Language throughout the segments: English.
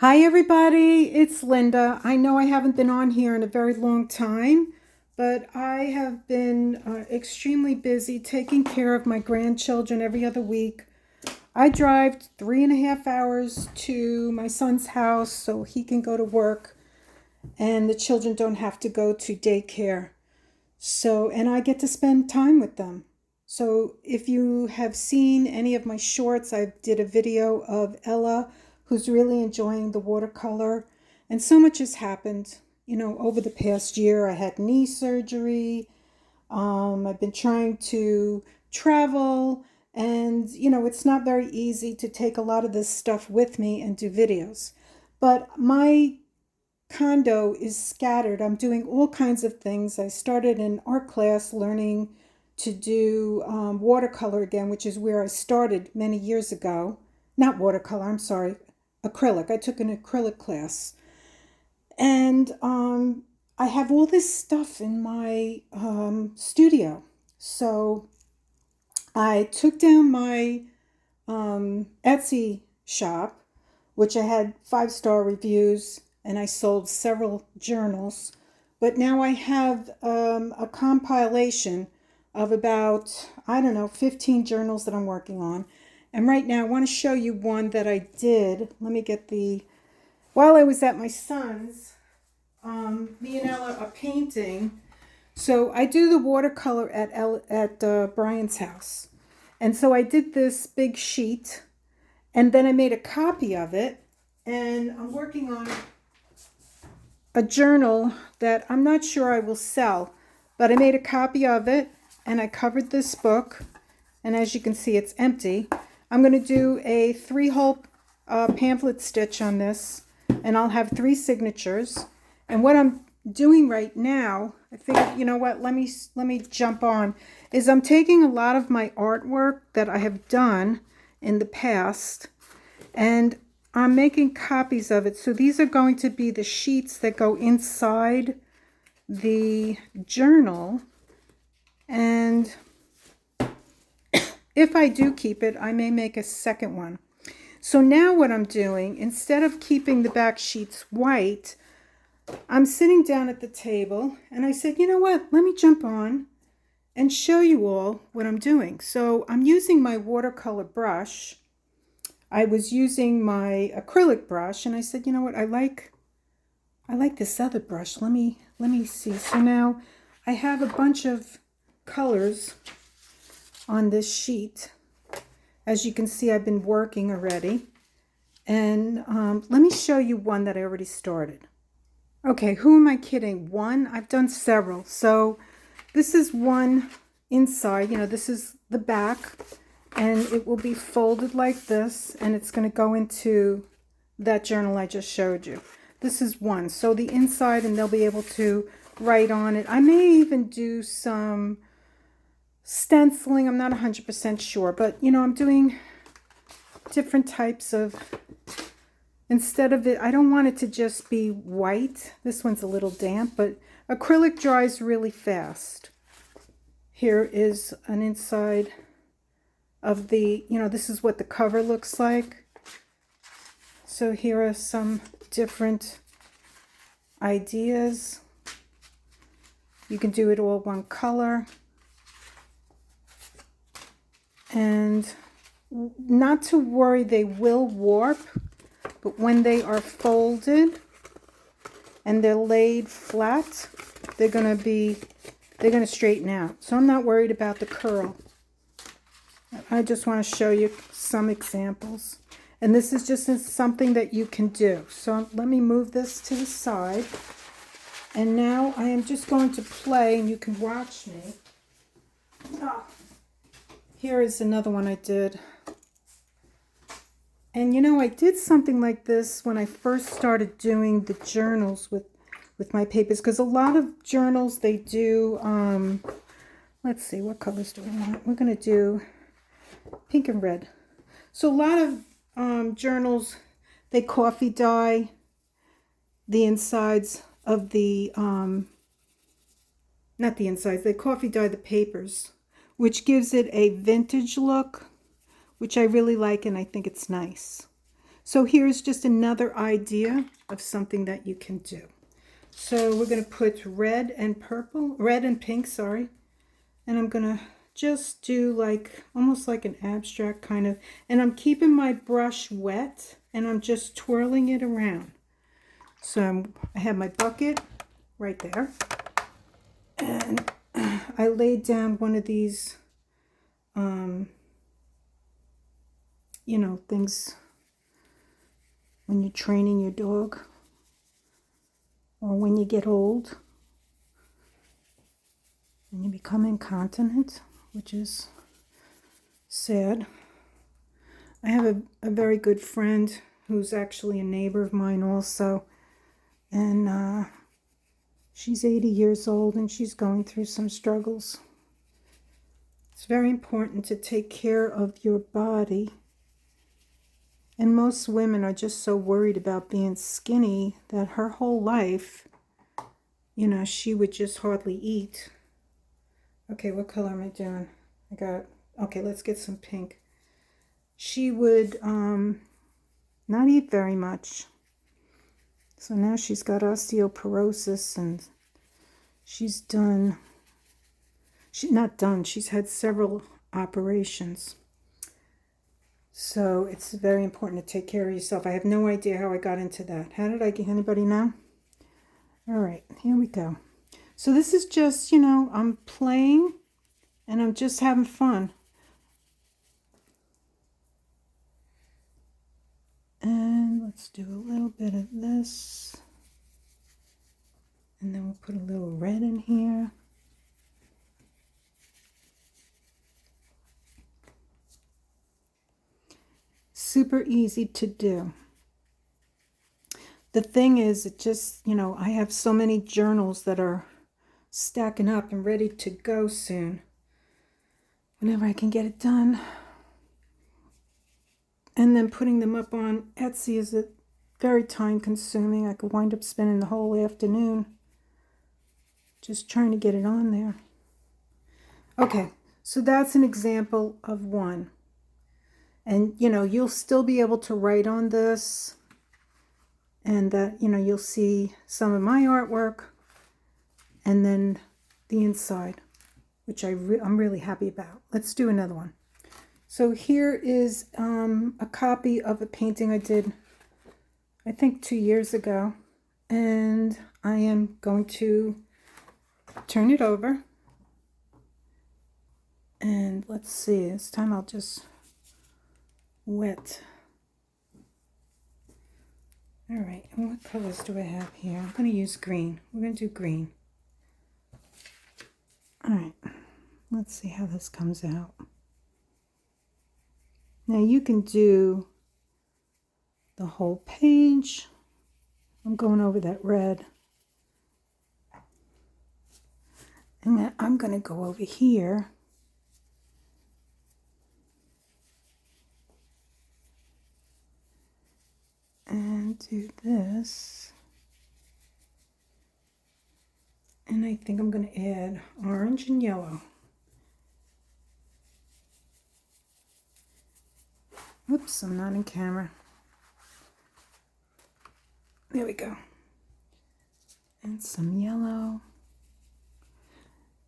Hi, everybody. It's Linda. I know I haven't been on here in a very long time, but I have been extremely busy taking care of my grandchildren every other week. I drive 3.5 hours to my son's house so he can go to work and the children don't have to go to daycare. And I get to spend time with them. So, if you have seen any of my shorts, I did a video of Ella, who's really enjoying the watercolor. And so much has happened, over the past year. I had knee surgery. I've been trying to travel. And, it's not very easy to take a lot of this stuff with me and do videos. But my condo is scattered. I'm doing all kinds of things. I started an art class learning to do watercolor again, which is where I started many years ago. Not watercolor, I'm sorry, acrylic. I took an acrylic class. And I have all this stuff in my studio. So I took down my Etsy shop, which I had 5-star reviews, and I sold several journals. But now I have a compilation of about, I don't know, 15 journals that I'm working on. And right now I want to show you one that I did. Let me get while I was at my son's, me and Ella are painting. So I do the watercolor at Brian's house. And so I did this big sheet, and then I made a copy of it, and I'm working on a journal that I'm not sure I will sell, but I made a copy of it, and I covered this book, and as you can see, it's empty. I'm going to do a 3-hole pamphlet stitch on this, and I'll have 3 signatures. And what I'm doing right now, I figured, you know what, let me jump on, is I'm taking a lot of my artwork that I have done in the past, and I'm making copies of it. So these are going to be the sheets that go inside the journal. And if I do keep it, I may make a second one. So now what I'm doing, instead of keeping the back sheets white, I'm sitting down at the table and I said, you know what, let me jump on and show you all what I'm doing. So I'm using my watercolor brush. I was using my acrylic brush, and I said, you know what, I like this other brush. Let me see. So now I have a bunch of colors on this sheet. As you can see, I've been working already. And let me show you one that I already started. Okay, who am I kidding? One? I've done several. So this is one inside. This is the back. And it will be folded like this, and it's going to go into that journal I just showed you. This is one. So the inside, and they'll be able to write on it. I may even do some stenciling. I'm not 100% sure, but I'm doing different types of, instead of it, I don't want it to just be white. This one's a little damp, but acrylic dries really fast. Here is an inside of the, this is what the cover looks like. So here are some different ideas. You can do it all one color. And not to worry, they will warp, but when they are folded and they're laid flat, they're going to straighten out. So I'm not worried about the curl. I just want to show you some examples. And this is just something that you can do. So let me move this to the side. And now I am just going to play, and you can watch me. Oh, here is another one I did. And I did something like this when I first started doing the journals with my papers. Because a lot of journals, they do, let's see, what colors do we want? We're going to do pink and red. So a lot of journals, they coffee dye the insides of the, not the insides, they coffee dye the papers, which gives it a vintage look, which I really like, and I think it's nice. So here's just another idea of something that you can do. So we're going to put red and pink, sorry. And I'm going to just do like, almost like an abstract kind of, and I'm keeping my brush wet and I'm just twirling it around. So I have my bucket right there. And I laid down one of these, you know, things when you're training your dog or when you get old and you become incontinent, which is sad. I have a very good friend who's actually a neighbor of mine also, and she's 80 years old and she's going through some struggles. It's very important to take care of your body. And most women are just so worried about being skinny that her whole life, you know, she would just hardly eat. Okay, what color am I doing? Okay, let's get some pink. She would not eat very much. So now she's got osteoporosis and she's had several operations. So it's very important to take care of yourself. I have no idea how I got into that. How did I get, anybody know? All right, here we go. So this is just, you know, I'm playing and I'm just having fun. And let's do a little bit of this. And then we'll put a little red in here. Super easy to do. The thing is, it just, you know, I have so many journals that are stacking up and ready to go soon. Whenever I can get it done. And then putting them up on Etsy is very time consuming. I could wind up spending the whole afternoon just trying to get it on there. Okay, so that's an example of one. And, you know, you'll still be able to write on this. And that, you know, you'll see some of my artwork. And then the inside, which I'm really happy about. Let's do another one. So here is a copy of a painting I did, I think 2 years ago. And I am going to turn it over. And let's see, this time I'll just wet. All right, and what colors do I have here? I'm going to use green. We're going to do green. All right, let's see how this comes out. Now you can do the whole page. I'm going over that red. And then I'm going to go over here. And do this. And I think I'm going to add orange and yellow. Oops, I'm not in camera. There we go. And some yellow.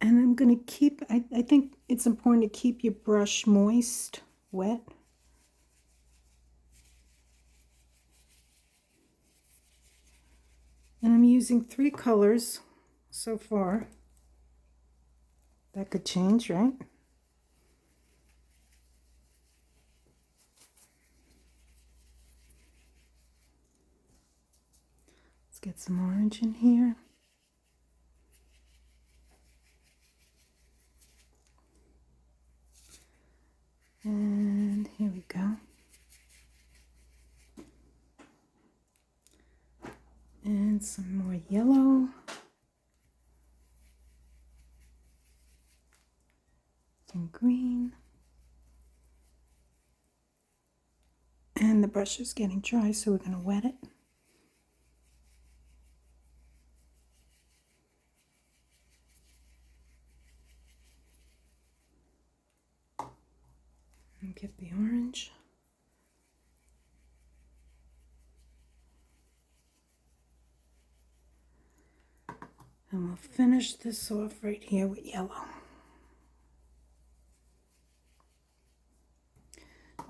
And I'm going to keep, I think it's important to keep your brush moist, wet. And I'm using 3 colors so far. That could change, right? Let's get some orange in here. And here we go. And some more yellow. Some green. And the brush is getting dry, so we're going to wet it. And get the orange. And we'll finish this off right here with yellow.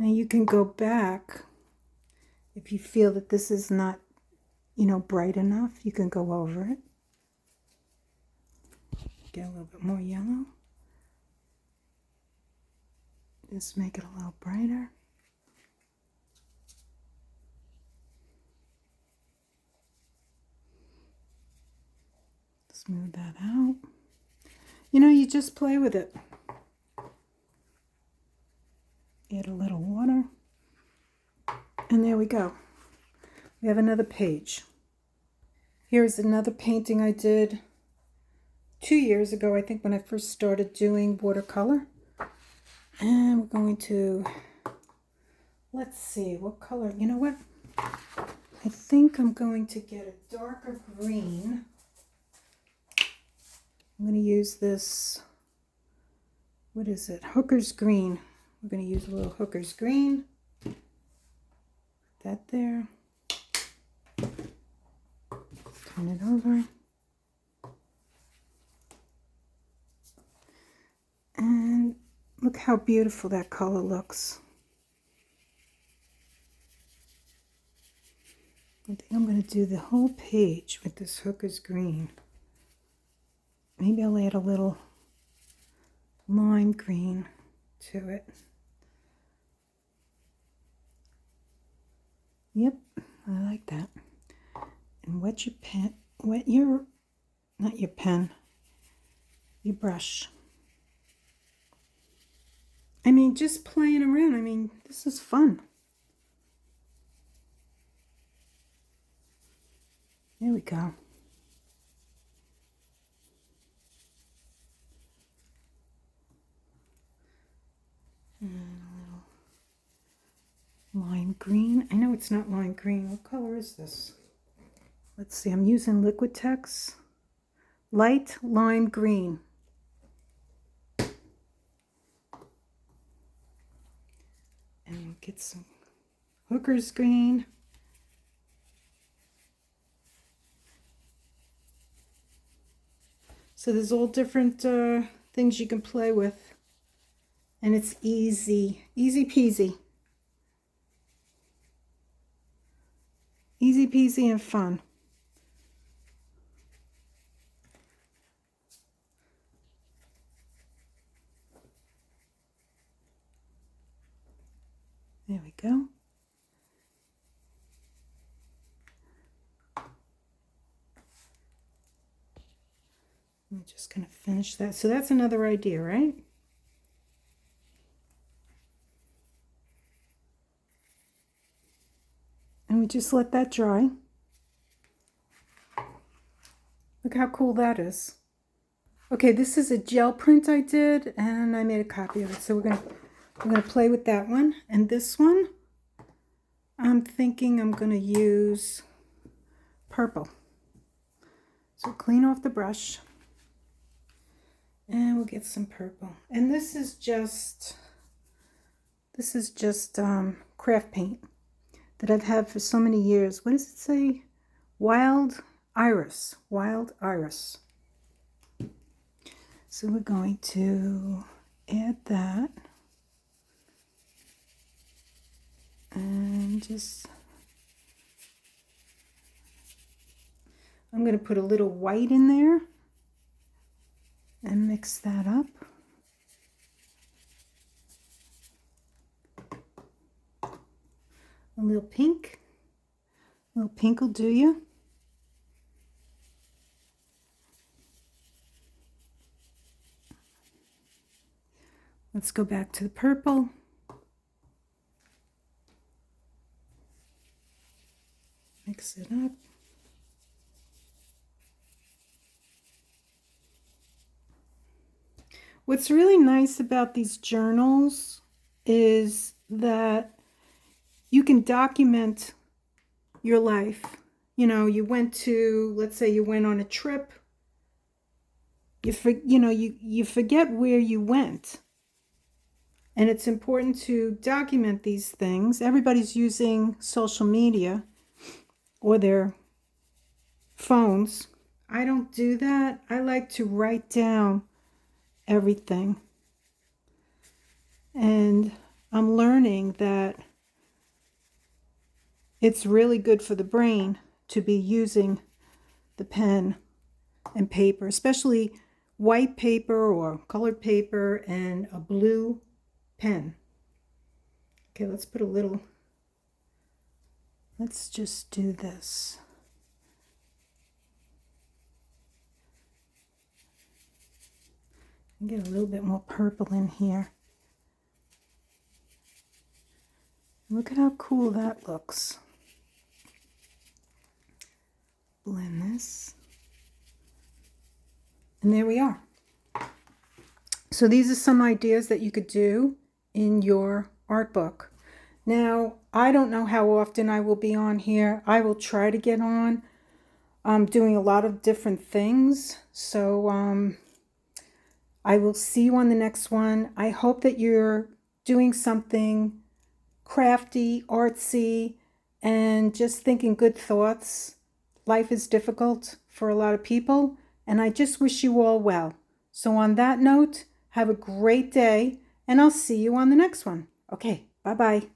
Now you can go back if you feel that this is not, bright enough. You can go over it. Get a little bit more yellow. Just make it a little brighter. Smooth that out. You just play with it. Add a little water. And there we go. We have another page. Here's another painting I did 2 years ago, I think, when I first started doing watercolor. And we're going to, let's see, what color? You know what? I think I'm going to get a darker green. I'm going to use this, what is it? Hooker's Green. We're going to use a little Hooker's Green. Put that there. Turn it over. And look how beautiful that color looks. I think I'm going to do the whole page with this Hooker's Green. Maybe I'll add a little lime green to it. Yep, I like that. And wet your pen, not your pen, your brush. Just playing around. This is fun. There we go. And a little lime green. I know it's not lime green. What color is this? Let's see. I'm using Liquitex Light Lime Green. And we'll get some Hooker's Green. So there's all different things you can play with. And it's easy. Easy peasy. Easy peasy and fun. There we go. I'm just going to finish that. So that's another idea, right? And we just let that dry. Look how cool that is. Okay, this is a gel print I did, and I made a copy of it. So we're gonna play with that one. And this one, I'm thinking I'm gonna use purple. So clean off the brush. And we'll get some purple. And this is just craft paint that I've had for so many years. What does it say? Wild Iris. Wild Iris. So we're going to add that. And I'm going to put a little white in there. And mix that up. A little pink. A little pink will do you. Let's go back to the purple. Mix it up. What's really nice about these journals is that you can document your life. You went to, let's say you went on a trip. You forget where you went. And it's important to document these things. Everybody's using social media or their phones. I don't do that. I like to write down everything. And I'm learning that it's really good for the brain to be using the pen and paper, especially white paper or colored paper and a blue pen. Okay, let's just do this. Get a little bit more purple in here. Look at how cool that looks. Blend this. And there we are. So these are some ideas that you could do in your art book. Now, I don't know how often I will be on here. I will try to get on. I'm doing a lot of different things. So I will see you on the next one. I hope that you're doing something crafty, artsy, and just thinking good thoughts. Life is difficult for a lot of people, and I just wish you all well. So on that note, have a great day, and I'll see you on the next one. Okay, bye-bye.